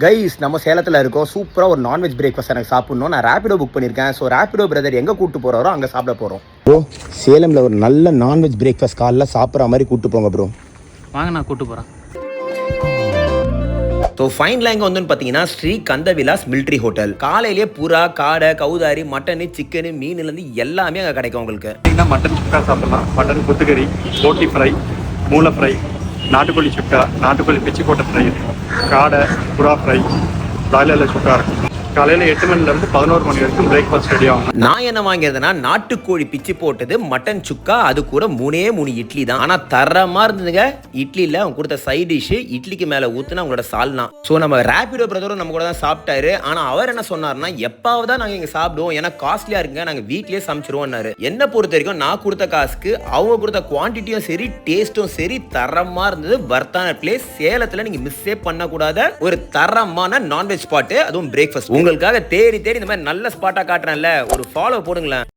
Guys நம்ம சேலத்தில் இருக்கோம். சூப்பராக ஒரு நான்வெஜ் பிரேக்ஃபாஸ்ட் எனக்கு சாப்பிட்ணும். நான் ரேப்பிடோ புக் பண்ணியிருக்கேன். ஸோ ரேப்பிடோ பிரதர் எங்கே கூப்பிட்டு போகிறாரோ அங்கே சாப்பிட போகிறோம். ப்ரோ சேலமில் ஒரு நல்ல நான்வெஜ் பிரேக்ஃபாஸ்ட் காலைல சாப்பிட்ற மாதிரி கூப்பிட்டு போங்க ப்ரோ. வாங்க நான் கூப்பிட்டு போகிறேன். ஸோ ஃபைனலாக எங்கே வந்து பார்த்தீங்கன்னா ஸ்ரீ கந்த விலாஸ் மிலிட்ரி ஹோட்டல். காலையிலேயே புறா, காடை, கவுதாரி, மட்டனு, சிக்கனு, மீன்லேருந்து எல்லாமே அங்கே கிடைக்கும் உங்களுக்கு. மட்டன் சுக்கா சாப்பிடலாம், மட்டன் கொத்துக்கறி, போட்டி ஃப்ரை, மூளை ஃப்ரை, நாட்டுக்கோழி சுக்கா, நாட்டுக்கோழி பிச்சி போட்ட ஃப்ரை, காடை, புறா ஃப்ரை, பிராய்லரில் சுக்கா இருக்கும். காலையில் 8 மணிலேருந்து 11 மணி வரைக்கும் பிரேக்ஃபாஸ்ட் ரெடி ஆகும். நான் என்ன வாங்கியிருந்தேன்னா நாட்டுக்கோழி பிச்சு போட்டது, மட்டன் சுக்கா, அது கூட 3 இட்லி தான். ஆனால் தரமாக இருந்ததுங்க. இட்லியில் அவங்க கொடுத்த சைட் டிஷ்ஷு, இட்லிக்கு மேலே ஊற்றுனா அவங்களோட சால்னா. ஸோ நம்ம ரேப்பிடோ பிரதரும் நம்ம கூட தான் சாப்பிட்டாரு. ஆனால் அவர் என்ன சொன்னார்னா, எப்பாவது தான் நாங்கள் இங்கே சாப்பிடுவோம், ஏன்னா காஸ்ட்லியாக இருக்குங்க, நாங்கள் வீட்லேயே சமைச்சிருவோம்னாரு. என்ன பொறுத்த வரைக்கும் நான் கொடுத்த காசுக்கு அவங்க கொடுத்த குவான்டிட்டியும் சரி, டேஸ்ட்டும் சரி, தரமாக இருந்தது. வர்த்தான பிளேஸ். சேலத்தில் நீங்கள் மிஸ்ஸே பண்ணக்கூடாத ஒரு தரமான நான்வெஜ் ஸ்பாட்டு, அதுவும் பிரேக்ஃபாஸ்ட். உங்களுக்காக தேடி இந்த மாதிரி நல்ல ஸ்பாட்டா காட்டுறேன்ல, ஒரு ஃபாலோ போடுங்களேன்.